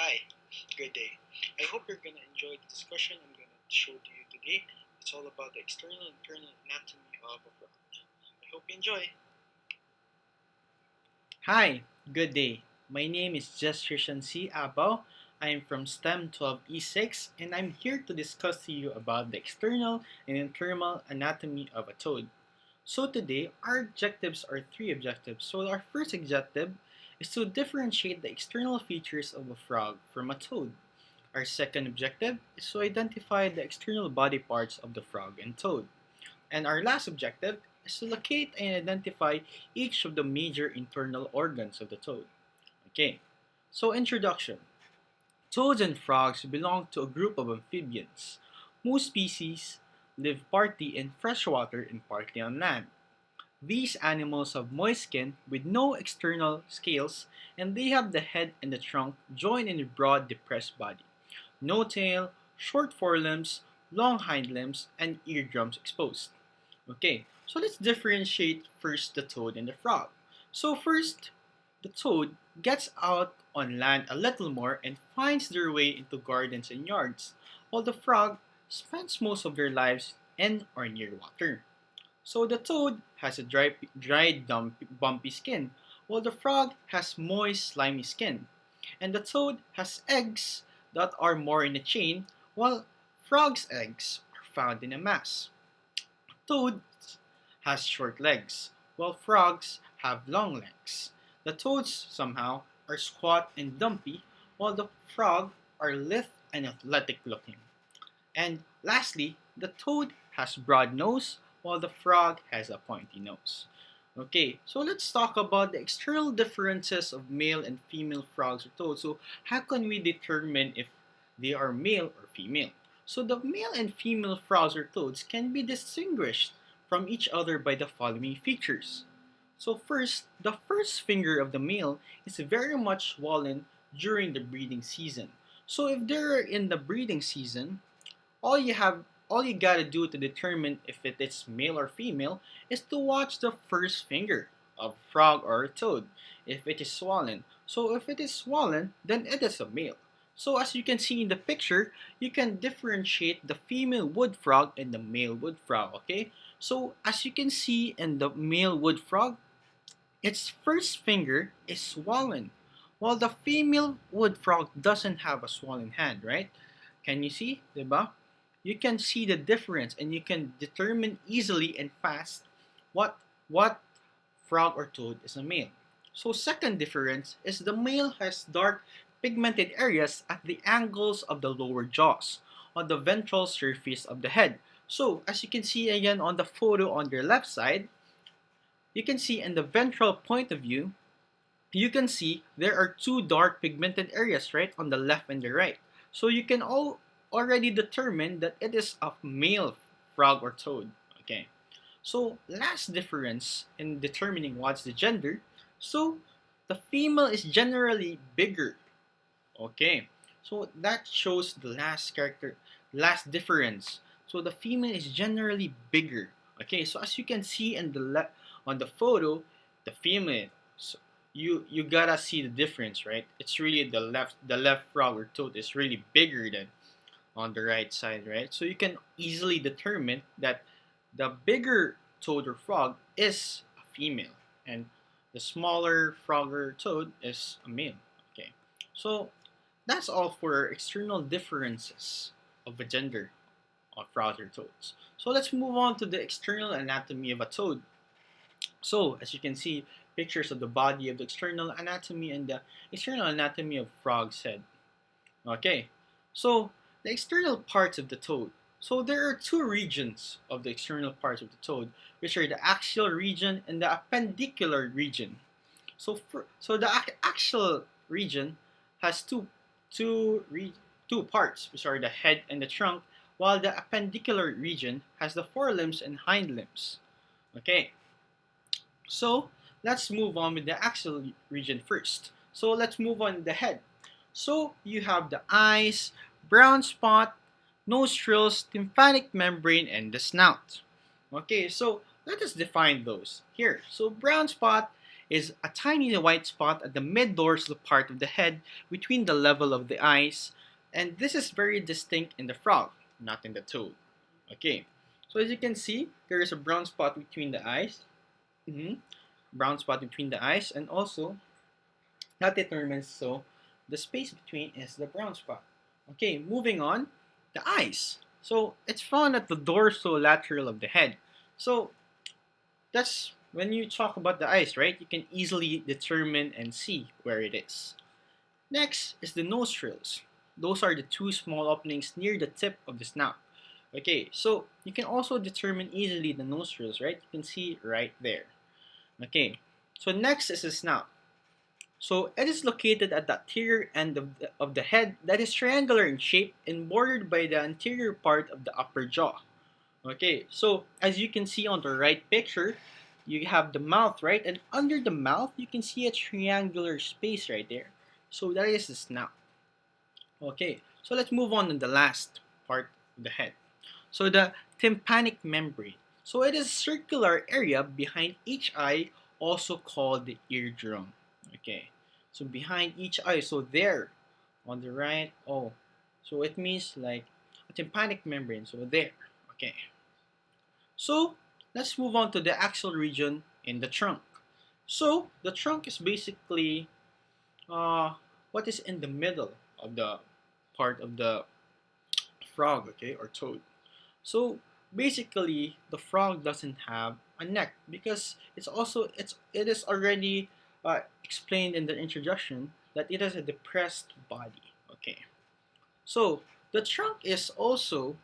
Hi, good day. I hope you're going to enjoy the discussion I'm going to show to you today. It's all about the external and internal anatomy of a frog. I hope you enjoy. Hi, good day. My name is Jesrishan C. Abao. I am from STEM 12E6 and I'm here to discuss to you about the external and internal anatomy of a toad. So today, our objectives are three objectives. So our first objective is to differentiate the external features of a frog from a toad. Our second objective is to identify the external body parts of the frog and toad. And our last objective is to locate and identify each of the major internal organs of the toad. Okay, so introduction. Toads and frogs belong to a group of amphibians. Most species live partly in freshwater and partly on land. These animals have moist skin with no external scales, and they have the head and the trunk joined in a broad depressed body. No tail, short forelimbs, long hind limbs, and eardrums exposed. Okay, so let's differentiate first the toad and the frog. So first, the toad gets out on land a little more and finds their way into gardens and yards, while the frog spends most of their lives in or near water. So the toad has a bumpy skin, while the frog has moist, slimy skin. And the toad has eggs that are more in a chain, while frog's eggs are found in a mass. Toads has short legs, while frogs have long legs. The toads somehow are squat and dumpy, while the frog are lithe and athletic looking. And lastly, the toad has broad nose, while the frog has a pointy nose. Okay, so let's talk about the external differences of male and female frogs or toads. So how can we determine if they are male or female? So the male and female frogs or toads can be distinguished from each other by the following features. So first, the first finger of the male is very much swollen during the breeding season. So if they're in the breeding season, all you gotta do to determine if it is male or female is to watch the first finger of a frog or a toad if it is swollen. So if it is swollen, then it is a male. So as you can see in the picture, you can differentiate the female wood frog and the male wood frog, okay? So as you can see in the male wood frog, its first finger is swollen, while the female wood frog doesn't have a swollen hand, right? Can you see, diba? You can see the difference and you can determine easily and fast what frog or toad is a male. So second difference is the male has dark pigmented areas at the angles of the lower jaws on the ventral surface of the head. So as you can see again on the photo on your left side, you can see in the ventral point of view, you can see there are two dark pigmented areas right on the left and the right. So you can already determine that it is a male frog or toad. Okay. So last difference in determining what's the gender. So the female is generally bigger. Okay. So that shows the last difference. So the female is generally bigger. Okay. So as you can see in on the photo, the female. So you gotta see the difference, right? It's really the left frog or toad is really bigger than on the right side, right? So you can easily determine that the bigger toad or frog is a female, and the smaller frog or toad is a male. Okay, so that's all for external differences of a gender of frogs or toads. So let's move on to the external anatomy of a toad. So as you can see, pictures of the body of the external anatomy and the external anatomy of frog's head. Okay, so the external parts of the toad. So there are two regions of the external parts of the toad, which are the axial region and the appendicular region. So the axial region has two parts, which are the head and the trunk, while the appendicular region has the forelimbs and hind limbs. Okay, so let's move on with the axial region first. So let's move on the head. So you have the eyes, brown spot, nostrils, tympanic membrane, and the snout. Okay, so let us define those here. So brown spot is a tiny white spot at the mid-dorsal part of the head between the level of the eyes, and this is very distinct in the frog, not in the toad. Okay, so as you can see, there is a brown spot between the eyes. Brown spot between the eyes, and also that determines so the space between is the brown spot. Okay, moving on, the eyes. So it's found at the dorsolateral of the head. So that's when you talk about the eyes, right? You can easily determine and see where it is. Next is the nostrils. Those are the two small openings near the tip of the snout. Okay, so you can also determine easily the nostrils, right? You can see right there. Okay, so next is the snout. So it is located at the anterior end of the head that is triangular in shape and bordered by the anterior part of the upper jaw. Okay, so as you can see on the right picture, you have the mouth, right? And under the mouth, you can see a triangular space right there. So that is the snout. Okay, so let's move on to the last part of the head. So the tympanic membrane. So it is a circular area behind each eye, also called the eardrum. Okay, so behind each eye, so there on the right, oh, so it means like a tympanic membrane, so there. Okay, so let's move on to the axial region in the trunk. So the trunk is basically what is in the middle of the part of the frog, okay, or toad. So basically, the frog doesn't have a neck because it is already explained in the introduction that it has a depressed body. Okay, so the trunk is also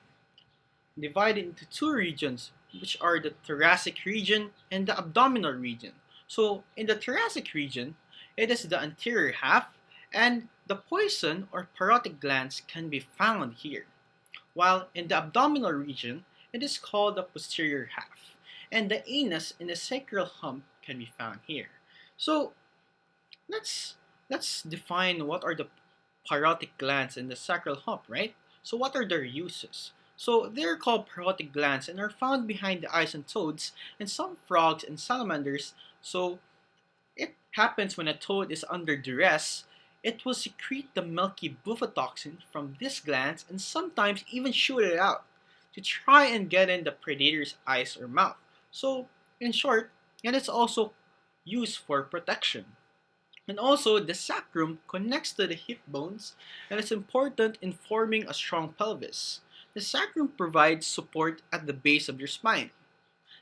divided into two regions, which are the thoracic region and the abdominal region. So in the thoracic region, it is the anterior half, and the poison or parotid glands can be found here. While in the abdominal region, it is called the posterior half, and the anus and the sacral hump can be found here. So let's let's define what are the parotid glands and the sacral hump, right? So what are their uses? So they're called parotid glands and are found behind the eyes and toads and some frogs and salamanders. So it happens when a toad is under duress, it will secrete the milky bufatoxin from these glands and sometimes even shoot it out to try and get in the predator's eyes or mouth. So, in short, it is also used for protection. And also, the sacrum connects to the hip bones and is important in forming a strong pelvis. The sacrum provides support at the base of your spine.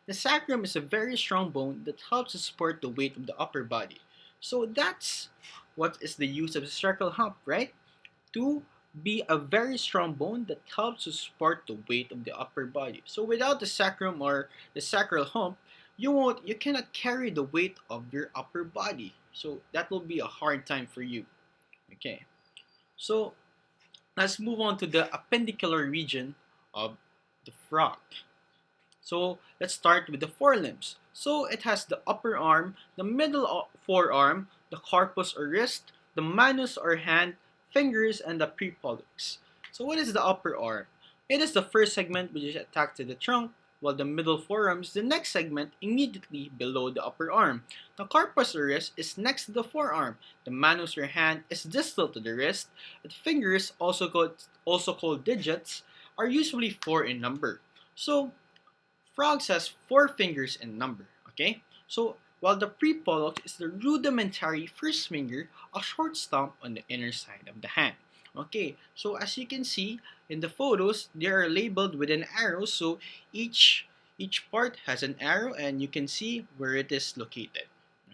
The sacrum is a very strong bone that helps to support the weight of the upper body. So that's what is the use of the sacral hump, right? To be a very strong bone that helps to support the weight of the upper body. So without the sacrum or the sacral hump, you cannot carry the weight of your upper body. So that will be a hard time for you. Okay. So let's move on to the appendicular region of the frog. So let's start with the forelimbs. So it has the upper arm, the middle forearm, the corpus or wrist, the manus or hand, fingers, and the prepollux. So what is the upper arm? It is the first segment which is attached to the trunk, while the middle forearm is the next segment immediately below the upper arm. The corpus or wrist is next to the forearm. The manus or hand is distal to the wrist. The fingers, also called digits, are usually four in number. So frogs has four fingers in number, okay? So while the prepollux is the rudimentary first finger, a short stump on the inner side of the hand. Okay, so as you can see in the photos, they are labeled with an arrow, so each part has an arrow and you can see where it is located.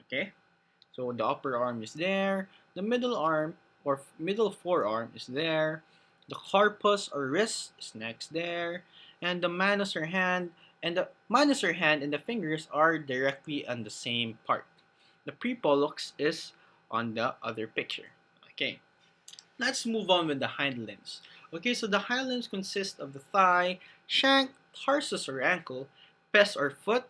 Okay, so the upper arm is there, the middle arm or middle forearm is there, the corpus or wrist is next there, and the manus or hand and the fingers are directly on the same part. The prepollux is on the other picture. Okay, let's move on with the hind limbs. Okay, so the hind limbs consist of the thigh, shank, tarsus or ankle, pes or foot,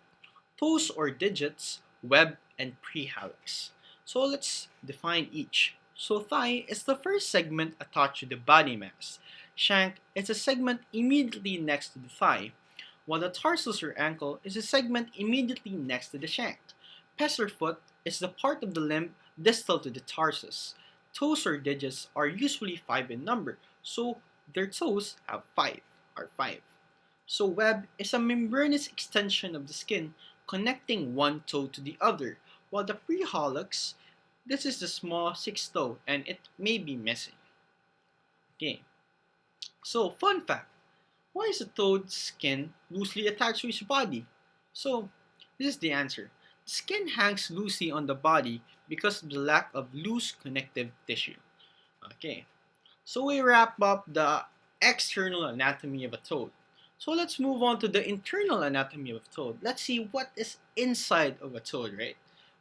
toes or digits, web, and prehallux. So let's define each. So thigh is the first segment attached to the body mass. Shank is a segment immediately next to the thigh, while the tarsus or ankle is a segment immediately next to the shank. Pes or foot is the part of the limb distal to the tarsus. Toes or digits are usually 5 in number, so their toes have 5, are 5. So web is a membranous extension of the skin connecting one toe to the other, while the prehallux, this is the small sixth toe and it may be missing. Okay, so fun fact, why is a toad's skin loosely attached to its body? So this is the answer. The skin hangs loosely on the body because of the lack of loose connective tissue. Okay, so we wrap up the external anatomy of a toad. So let's move on to the internal anatomy of a toad. Let's see what is inside of a toad, right?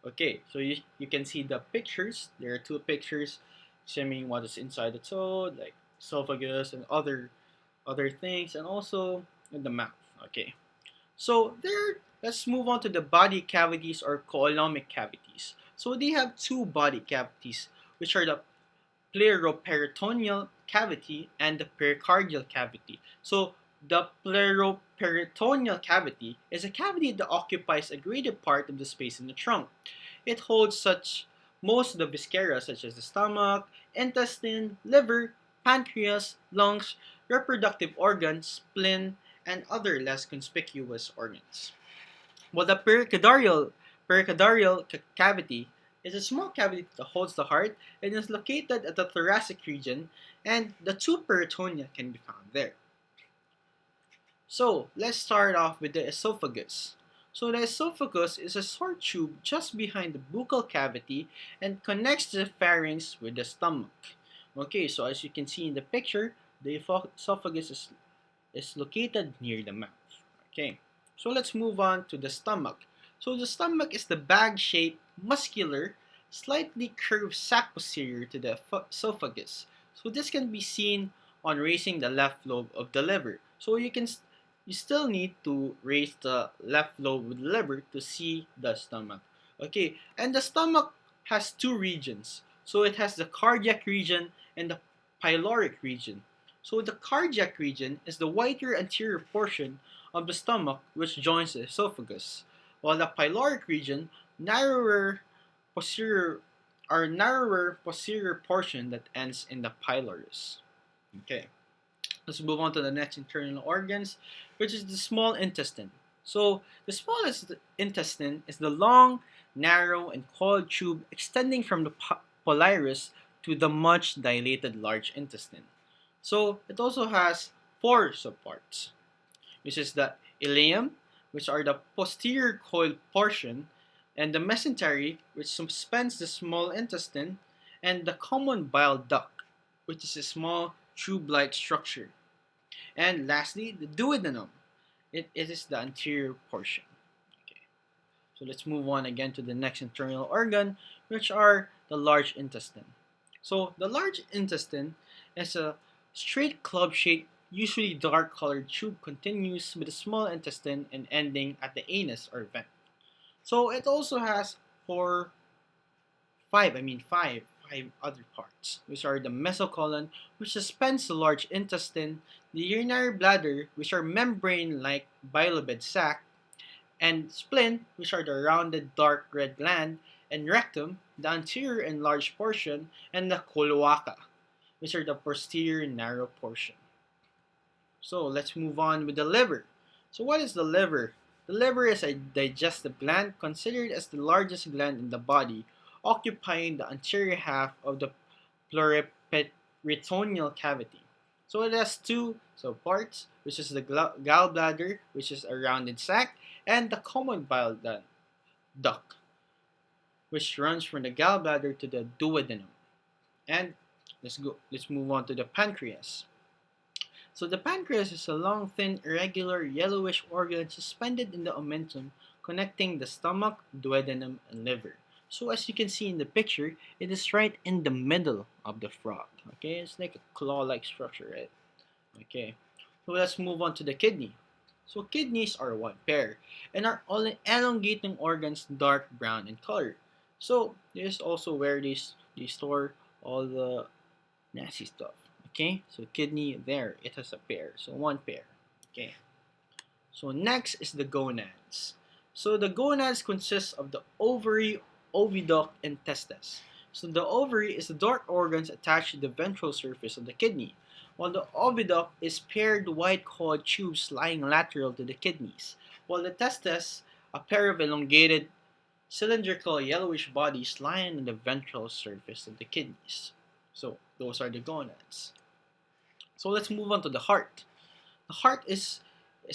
Okay, so you can see the pictures. There are two pictures showing what is inside the toad, like esophagus and other things, and also in the mouth. Okay, so there. Let's move on to the body cavities or coelomic cavities. So they have two body cavities, which are the pleuroperitoneal cavity and the pericardial cavity. So the pleuroperitoneal cavity is a cavity that occupies a greater part of the space in the trunk. It holds such most of the viscera such as the stomach, intestine, liver, pancreas, lungs, reproductive organs, spleen, and other less conspicuous organs. While the pericardial cavity is a small cavity that holds the heart and is located at the thoracic region, and the two peritonia can be found there. So let's start off with the esophagus. So the esophagus is a short tube just behind the buccal cavity and connects the pharynx with the stomach. Okay, so as you can see in the picture, the esophagus is located near the mouth. Okay, so let's move on to the stomach. So the stomach is the bag-shaped, muscular, slightly curved sac posterior to the esophagus. So this can be seen on raising the left lobe of the liver. So you still need to raise the left lobe of the liver to see the stomach. Okay, and the stomach has two regions. So it has the cardiac region and the pyloric region. So the cardiac region is the whiter anterior portion of the stomach which joins the esophagus, while the pyloric region, narrower posterior narrower posterior portion that ends in the pylorus. Okay. Let's move on to the next internal organs, which is the small intestine. So the smallest intestine is the long, narrow, and coiled tube extending from the pylorus to the much dilated large intestine. So it also has four subparts, which is the ileum, which are the posterior coiled portion, and the mesentery, which suspends the small intestine, and the common bile duct, which is a small tube-like structure. And lastly, the duodenum. It is the anterior portion. Okay. So let's move on again to the next internal organ, which are the large intestine. So the large intestine is a straight club-shaped, usually dark-colored tube continuous with the small intestine and ending at the anus or vent. So it also has four, five other parts, which are the mesocolon, which suspends the large intestine, the urinary bladder, which are membrane-like bilobed sac, and spleen, which are the rounded dark red gland, and rectum, the anterior and large portion, and the cloaca, which are the posterior narrow portion. So let's move on with the liver. So what is the liver? The liver is a digestive gland considered as the largest gland in the body, occupying the anterior half of the pleuroperitoneal cavity. So it has two subparts, which is the gallbladder, which is a rounded sac, and the common bile duct, which runs from the gallbladder to the duodenum. And let's move on to the pancreas. So the pancreas is a long, thin, irregular, yellowish organ suspended in the omentum connecting the stomach, duodenum, and liver. So as you can see in the picture, it is right in the middle of the frog. Okay, it's like a claw-like structure, right? Okay, so let's move on to the kidney. So kidneys are one pair and are all elongating organs, dark brown in color. So this is also where they store all the nasty stuff. Okay, so kidney there, it has a pair, so one pair. Okay, so next is the gonads. So the gonads consist of the ovary oviduct, and testes. So the ovary is the dark organs attached to the ventral surface of the kidney, while the oviduct is paired white coiled tubes lying lateral to the kidneys, while the testes, a pair of elongated cylindrical yellowish bodies lying on the ventral surface of the kidneys. So those are the gonads. So let's move on to the heart. The heart is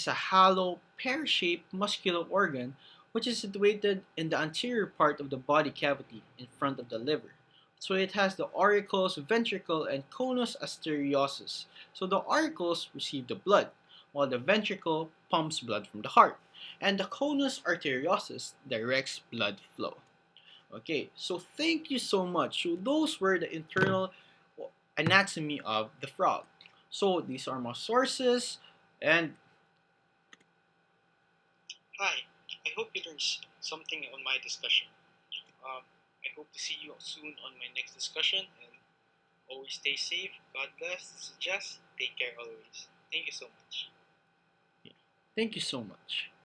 a hollow, pear-shaped muscular organ which is situated in the anterior part of the body cavity in front of the liver. So it has the auricles, ventricle, and conus arteriosus. So the auricles receive the blood, while the ventricle pumps blood from the heart, and the conus arteriosus directs blood flow. Okay, so thank you so much. So those were the internal anatomy of the frog. So these are my sources, and Hi, I hope you learned something on my discussion. Um, I hope to see you soon on my next discussion and always stay safe. God bless. This is Jess. Take care always. Thank you so much. thank you so much.